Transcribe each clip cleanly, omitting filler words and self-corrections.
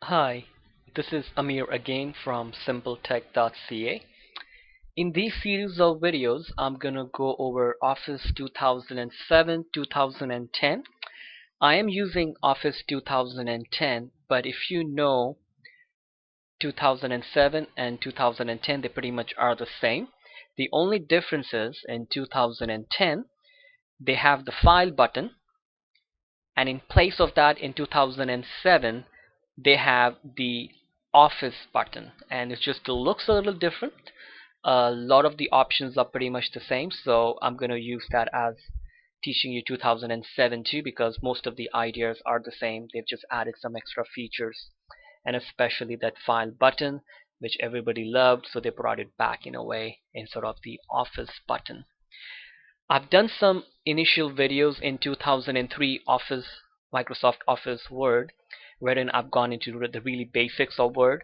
Hi, this is Amir again from simpletech.ca. In this series of videos, I'm gonna go over Office 2007, 2010. I am using Office 2010, but if you know 2007 and 2010, they pretty much are the same. The only difference is in 2010, they have the File button, and in place of that in 2007 they have the Office button, and it just looks a little different. A lot of the options are pretty much the same, so I'm going to use that as teaching you 2007 too, because most of the ideas are the same. They've just added some extra features, and especially that File button, which everybody loved, so they brought it back in a way instead of the Office button. I've done some initial videos in 2003 Microsoft Office Word, wherein I've gone into the really basics of Word.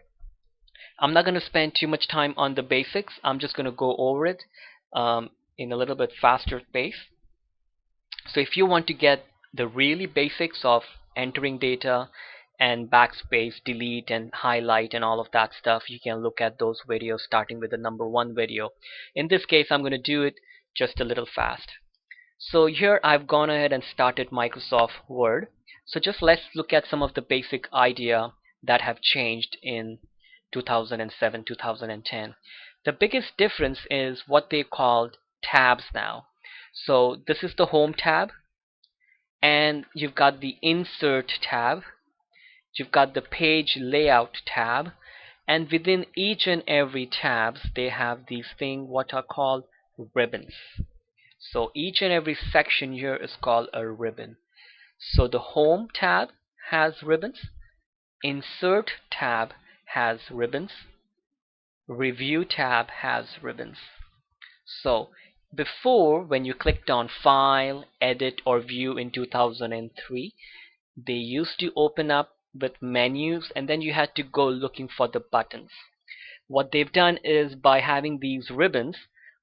I'm not going to spend too much time on the basics. I'm just going to go over it in a little bit faster pace. So if you want to get the really basics of entering data and backspace, delete and highlight and all of that stuff, you can look at those videos starting with the number 1 video. In this case, I'm going to do it just a little fast. So here I've gone ahead and started Microsoft Word. So just let's look at some of the basic idea that have changed in 2007, 2010. The biggest difference is what they called tabs now. So this is the Home tab, and you've got the Insert tab, you've got the Page Layout tab, and within each and every tabs they have these things what are called ribbons. So each and every section here is called a ribbon. So the Home tab has ribbons, Insert tab has ribbons, Review tab has ribbons. So before, when you clicked on File, Edit or View in 2003, they used to open up with menus and then you had to go looking for the buttons. What they've done is, by having these ribbons,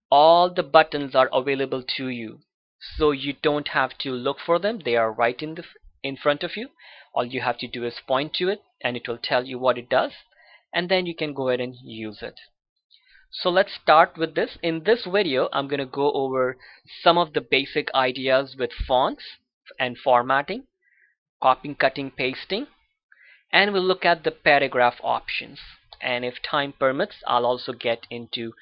all the buttons are available to you, so you don't have to look for them. They are right in front of you. All you have to do is point to it and it will tell you what it does, and then you can go ahead and use it. So let's start with this. In this video, I'm going to go over some of the basic ideas with fonts and formatting, copying, cutting, pasting, and we'll look at the paragraph options. And if time permits, I'll also get into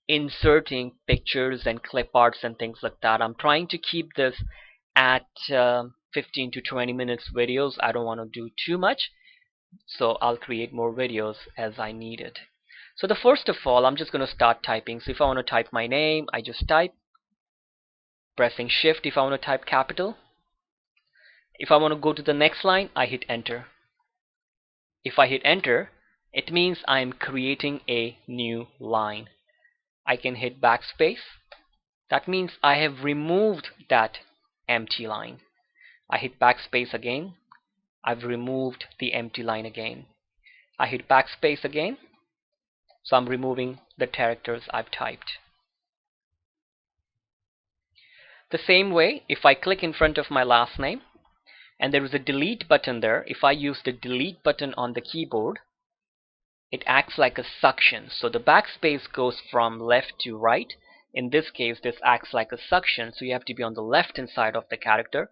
inserting pictures and clip arts and things like that. I'm trying to keep this at 15 to 20 minutes videos. I don't want to do too much, so I'll create more videos as I need it. So the first of all, I'm just going to start typing. So if I want to type my name, I just type, pressing shift if I want to type capital. If I want to go to the next line, I hit enter. If I hit enter, it means I'm creating a new line. I can hit backspace. That means I have removed that empty line. I hit backspace again. I've removed the empty line again. I hit backspace again. So I'm removing the characters I've typed. The same way, if I click in front of my last name and there is a delete button there, if I use the delete button on the keyboard, it acts like a suction. So the backspace goes from left to right. In this case, this acts like a suction, so you have to be on the left hand side of the character.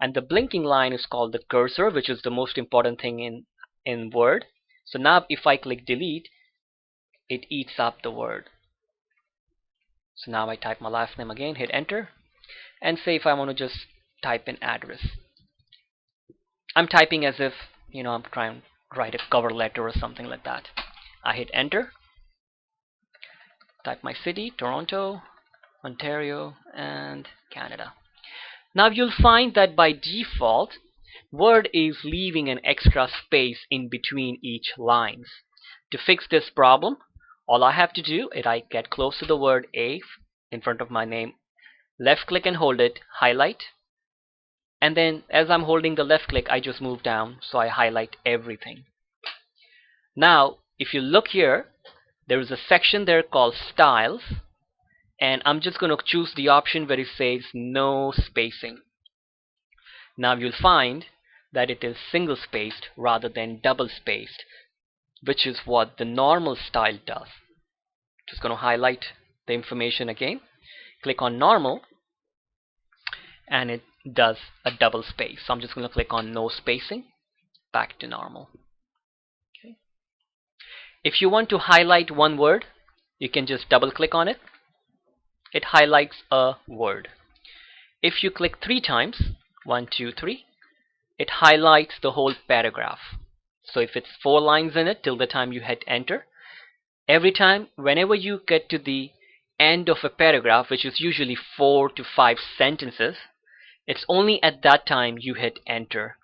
And the blinking line is called the cursor, which is the most important thing in Word. So now if I click delete, it eats up the word. So now I type my last name again, hit enter, and say if I want to just type an address. I'm typing as if, I'm trying to write a cover letter or something like that. I hit enter, type my city, Toronto, Ontario, and Canada. Now you'll find that by default, Word is leaving an extra space in between each lines. To fix this problem, all I have to do is I get close to the word A in front of my name, left click and hold it, highlight, and then as I'm holding the left click, I just move down so I highlight everything. Now if you look here, there is a section there called styles, and I'm just going to choose the option where it says no spacing. Now you'll find that it is single spaced rather than double spaced, which is what the normal style does. Just going to highlight the information again. Click on normal and it does a double space. So I'm just going to click on no spacing, back to normal. Okay. If you want to highlight one word, you can just double click on it. It highlights a word. If you click 3 times, 1, 2, 3, it highlights the whole paragraph. So if it's 4 lines in it till the time you hit enter, every time, whenever you get to the end of a paragraph, which is usually 4 to 5 sentences, it's only at that time you hit enter.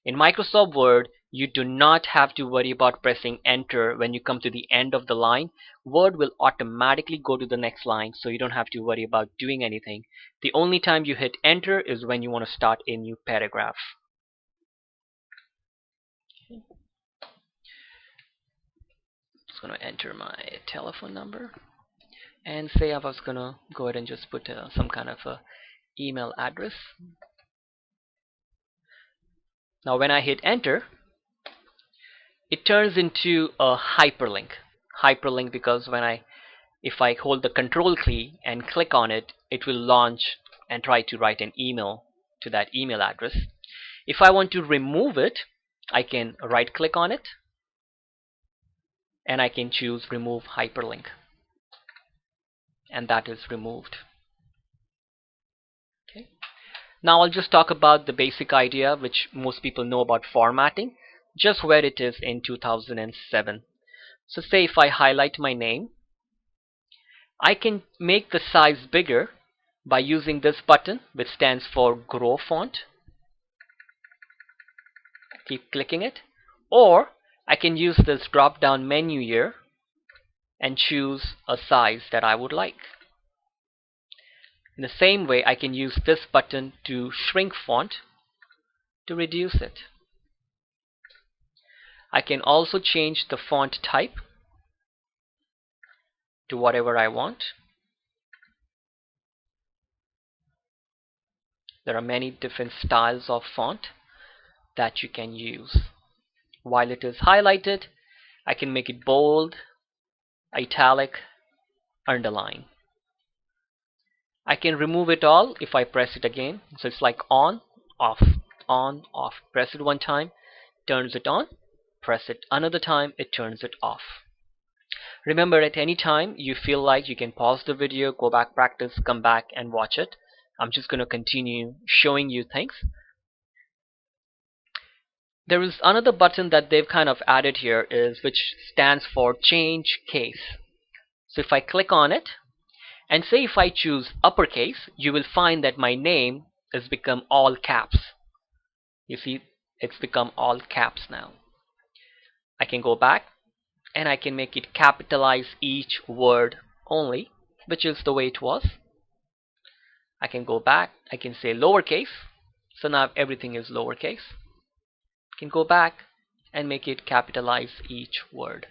In Microsoft Word, you do not have to worry about pressing enter when you come to the end of the line. Word will automatically go to the next line, so you don't have to worry about doing anything. The only time you hit enter is when you want to start a new paragraph. Just going to enter my telephone number and say I was going to go ahead and just put some kind of a email address. Now when I hit enter, it turns into a hyperlink. Hyperlink because if I hold the control key and click on it, it will launch and try to write an email to that email address. If I want to remove it, I can right click on it and I can choose remove hyperlink, and that is removed. Okay. Now I'll just talk about the basic idea which most people know about formatting, just where it is in 2007. So say if I highlight my name, I can make the size bigger by using this button which stands for Grow Font. Keep clicking it, or I can use this drop down menu here and choose a size that I would like. In the same way, I can use this button to shrink font to reduce it. I can also change the font type to whatever I want. There are many different styles of font that you can use. While it is highlighted, I can make it bold, italic, underline. I can remove it all if I press it again. So it's like on, off, on, off. Press it one time, turns it on. Press it another time, it turns it off. Remember, at any time you feel like, you can pause the video, go back, practice, come back and watch it. I'm just going to continue showing you things. There is another button that they've kind of added here, which stands for change case. So if I click on it, and say if I choose uppercase, you will find that my name has become all caps. You see, it's become all caps now. I can go back and I can make it capitalize each word only, which is the way it was. I can go back, I can say lowercase, so now everything is lowercase. I can go back and make it capitalize each word.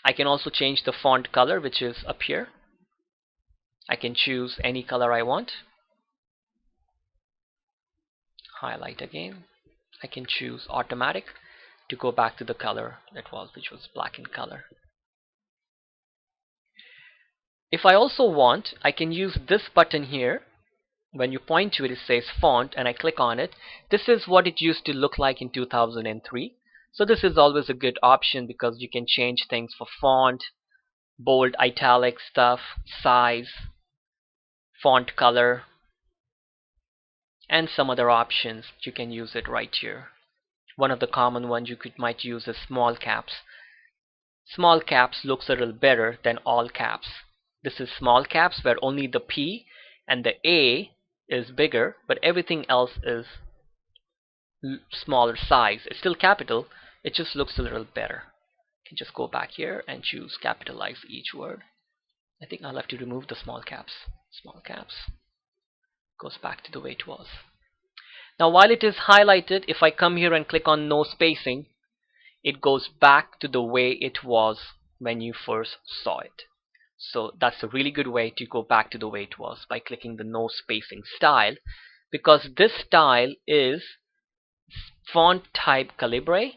I can also change the font color, which is up here. I can choose any color I want. Highlight again. I can choose automatic to go back to the color which was black in color. If I also want, I can use this button here. When you point to it, it says font, and I click on it. This is what it used to look like in 2003. So this is always a good option because you can change things for font, bold, italic stuff, size, font color, and some other options. You can use it right here. One of the common ones you might use is small caps. Small caps looks a little better than all caps. This is small caps where only the P and the A is bigger, but everything else is smaller size. It's still capital, it just looks a little better. You can just go back here and choose capitalize each word. I think I'll have to remove the small caps. Small caps goes back to the way it was. Now while it is highlighted, if I come here and click on no spacing, it goes back to the way it was when you first saw it. So that's a really good way to go back to the way it was, by clicking the no spacing style, because this style is font type Calibri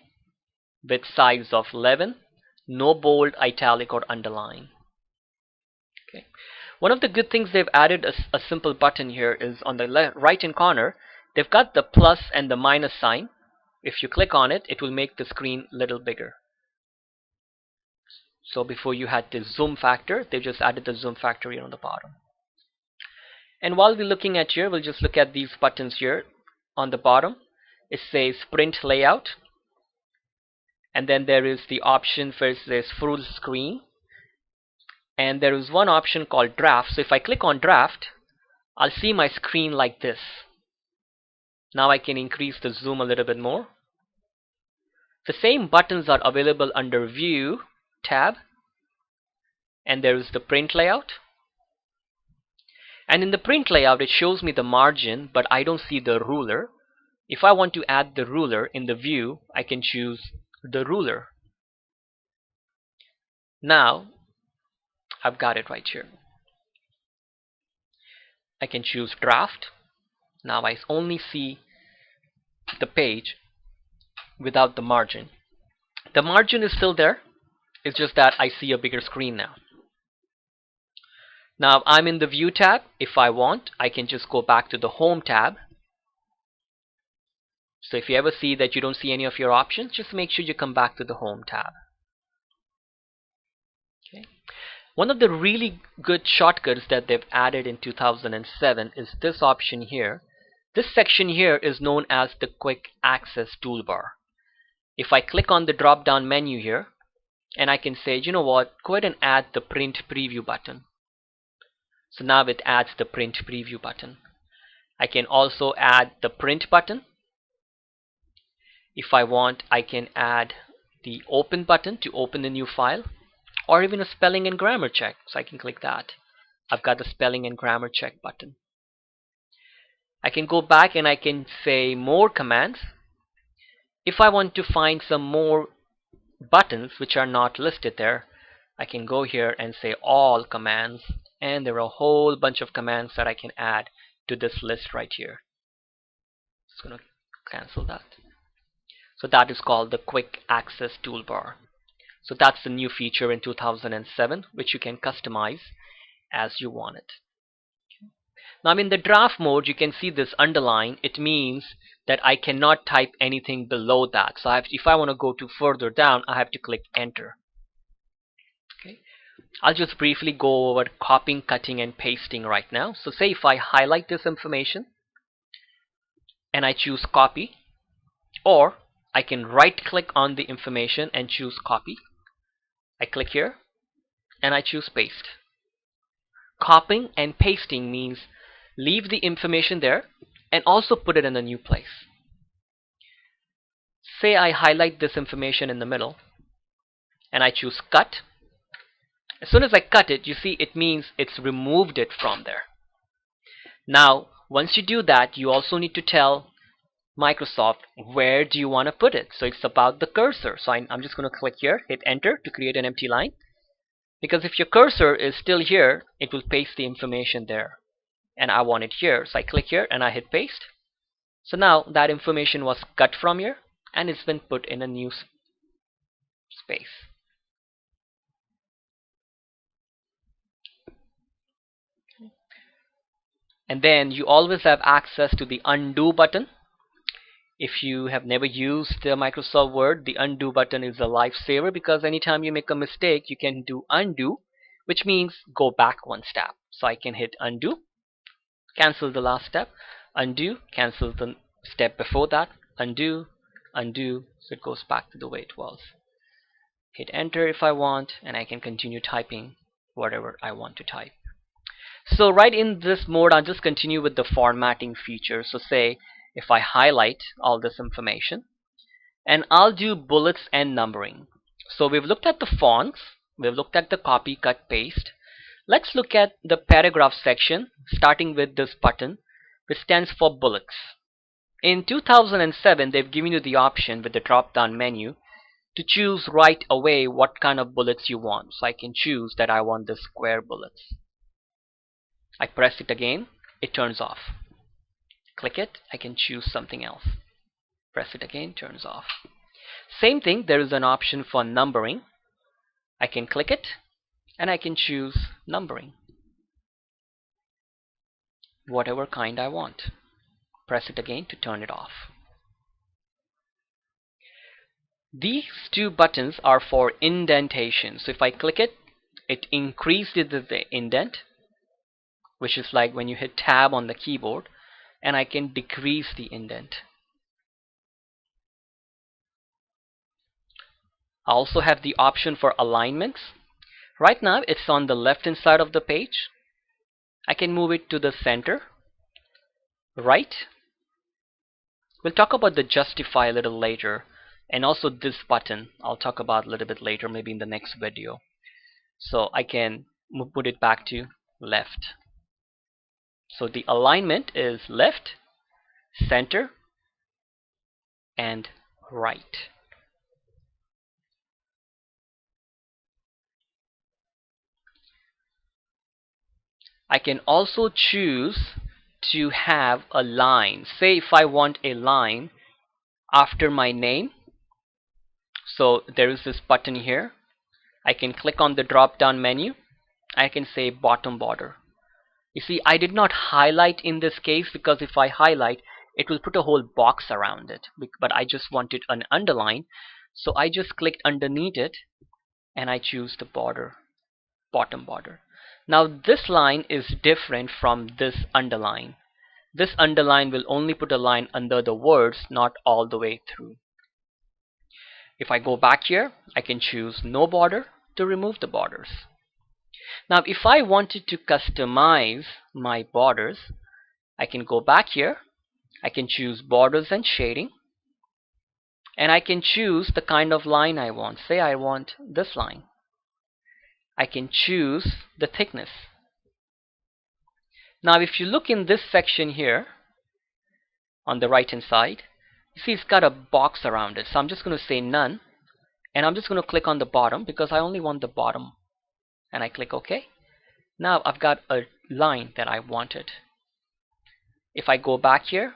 with size of 11, no bold, italic or underline. Okay. One of the good things they've added a simple button here is on the right hand corner they've got the plus and the minus sign. If you click on it, it will make the screen a little bigger. So before you had the zoom factor, they've just added the zoom factor here on the bottom. And while we're looking at here, we'll just look at these buttons here on the bottom. It says print layout, and then there is the option for it says full screen, and there is one option called draft. So if I click on draft, I'll see my screen like this. Now I can increase the zoom a little bit more. The same buttons are available under View tab, and there is the print layout. And in the print layout, it shows me the margin, but I don't see the ruler. If I want to add the ruler in the view, I can choose the ruler. Now, I've got it right here. I can choose draft. Now I only see the page without the margin. The margin is still there. It's just that I see a bigger screen now. Now I'm in the View tab. If I want, I can just go back to the Home tab. So if you ever see that you don't see any of your options, just make sure you come back to the Home tab. Okay. One of the really good shortcuts that they've added in 2007 is this option here. This section here is known as the Quick Access Toolbar. If I click on the drop down menu here, and I can say, you know what, go ahead and add the Print Preview button. So now it adds the Print Preview button. I can also add the Print button. If I want, I can add the Open button to open the new file, or even a spelling and grammar check. So I can click that. I've got the spelling and grammar check button. I can go back and I can say More Commands. If I want to find some more buttons which are not listed there, I can go here and say All Commands, and there are a whole bunch of commands that I can add to this list right here. Just gonna cancel that. So that is called the Quick Access Toolbar. So that's the new feature in 2007, which you can customize as you want it. Now I'm in the draft mode. You can see this underline. It means that I cannot type anything below that. So if I want to go to further down, I have to click Enter. Okay. I'll just briefly go over copying, cutting, and pasting right now. So say if I highlight this information and I choose copy, or I can right click on the information and choose copy. I click here and I choose paste. Copying and pasting means leave the information there and also put it in a new place. Say I highlight this information in the middle and I choose cut. As soon as I cut it, you see it means it's removed it from there. Now once you do that, you also need to tell Microsoft where do you want to put it. So it's about the cursor. So I'm just going to click here, hit enter to create an empty line, because if your cursor is still here, it will paste the information there, and I want it here. So I click here and I hit paste. So now that information was cut from here and it's been put in a new space. And then you always have access to the undo button. If you have never used Microsoft Word, the undo button is a lifesaver, because anytime you make a mistake, you can do undo, which means go back one step. So I can hit undo, cancel the last step, undo, cancel the step before that, undo, undo, so it goes back to the way it was. Hit enter if I want, and I can continue typing whatever I want to type. So right in this mode, I'll just continue with the formatting feature. So say if I highlight all this information, and I'll do bullets and numbering. So we've looked at the fonts, we've looked at the copy, cut, paste. Let's look at the paragraph section, starting with this button, which stands for bullets. In 2007, they've given you the option with the drop-down menu to choose right away what kind of bullets you want. So I can choose that I want the square bullets. I press it again, it turns off. Click it, I can choose something else. Press it again, turns off. Same thing, there is an option for numbering. I can click it and I can choose numbering, whatever kind I want. Press it again to turn it off. These two buttons are for indentation. So if I click it, it increases the indent, which is like when you hit tab on the keyboard, and I can decrease the indent. I also have the option for alignments. Right now it's on the left hand side of the page. I can move it to the center, right. We'll talk about the justify a little later, and also this button I'll talk about a little bit later, maybe in the next video. So I can put it back to left. So the alignment is left, center, and right. I can also choose to have a line. Say if I want a line after my name, so there is this button here. I can click on the drop down menu. I can say bottom border. You see, I did not highlight in this case because if I highlight, it will put a whole box around it. But I just wanted an underline, so I just clicked underneath it and I choose the border, bottom border. Now this line is different from this underline. This underline will only put a line under the words, not all the way through. If I go back here, I can choose no border to remove the borders. Now if I wanted to customize my borders, I can go back here, I can choose borders and shading, and I can choose the kind of line I want. Say I want this line. I can choose the thickness. Now if you look in this section here on the right hand side, you see it's got a box around it. So I'm just going to say none, and I'm just going to click on the bottom because I only want the bottom, and I click OK. Now I've got a line that I wanted. If I go back here,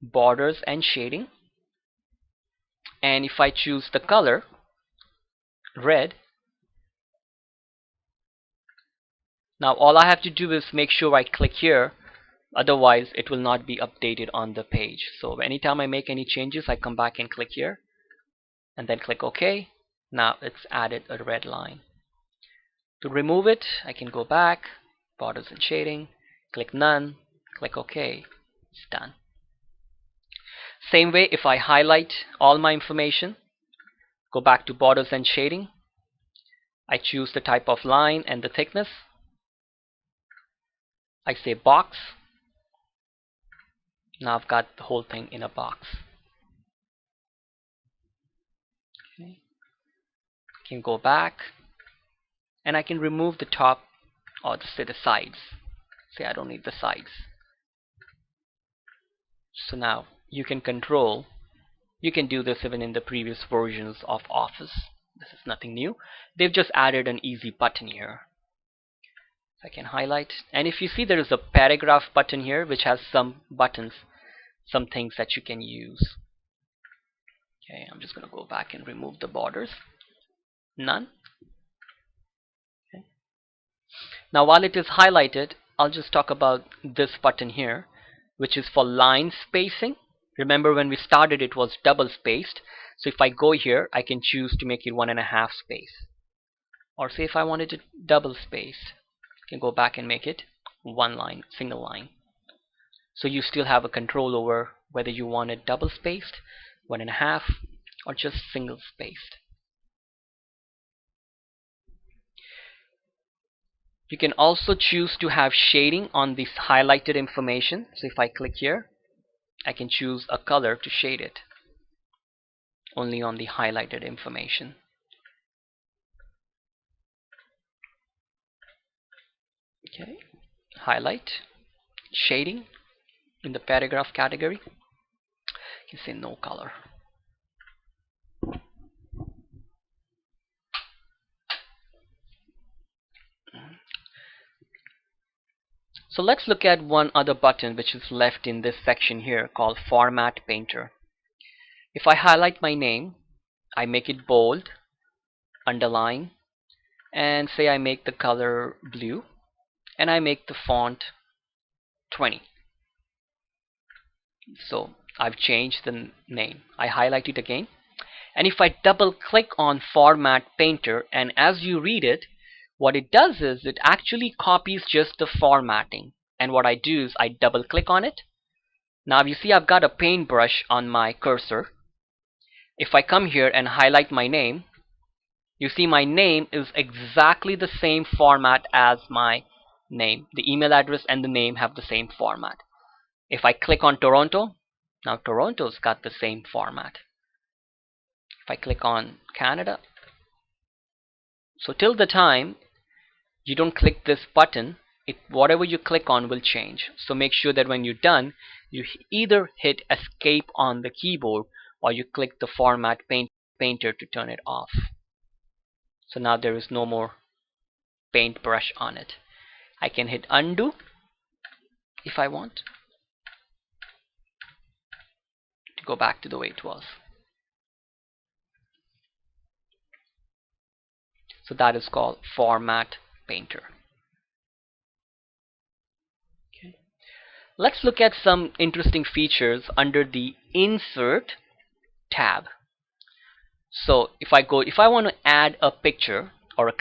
borders and shading, and if I choose the color red, now all I have to do is make sure I click here, otherwise it will not be updated on the page. So anytime I make any changes, I come back and click here and then click OK. Now it's added a red line. To remove it, I can go back, borders and shading, click none, click OK. It's done. Same way, if I highlight all my information, go back to borders and shading, I choose the type of line and the thickness. I say box. Now I've got the whole thing in a box. Okay. I can go back and I can remove the top, or say the sides. Say I don't need the sides. So now you can control. You can do this even in the previous versions of Office. This is nothing new. They've just added an easy button here. I can highlight, and if you see, there is a paragraph button here which has some buttons, some things that you can use. Okay, I'm just going to go back and remove the borders. None. Okay. Now while it is highlighted, I'll just talk about this button here, which is for line spacing. Remember when we started it was double spaced, so if I go here I can choose to make it 1.5 space, or say if I wanted it double spaced, I can go back and make it one line, single line. So you still have a control over whether you want it double spaced, 1.5, or just single spaced. You can also choose to have shading on this highlighted information. So if I click here, I can choose a color to shade it only on the highlighted information. Okay, highlight, shading in the paragraph category. You can say no color. So let's look at one other button which is left in this section here called Format Painter. If I highlight my name, I make it bold, underline, and say I make the color blue, and I make the font 20. So I've changed the name. I highlight it again, and if I double click on Format Painter, and as you read it, what it does is it actually copies just the formatting, and what I do is I double click on it. Now you see I've got a paintbrush on my cursor. If I come here and highlight my name, you see my name is exactly the same format as my name. The email address and the name have the same format. If I click on Toronto, now Toronto's got the same format. If I click on Canada, so till the time you don't click this button, whatever you click on will change. So make sure that when you're done, you either hit escape on the keyboard or you click the Format Painter to turn it off. So now there is no more paintbrush on it. I can hit undo if I want to go back to the way it was. So that is called Format Painter. Okay. Let's look at some interesting features under the Insert tab. So if I want to add a picture or a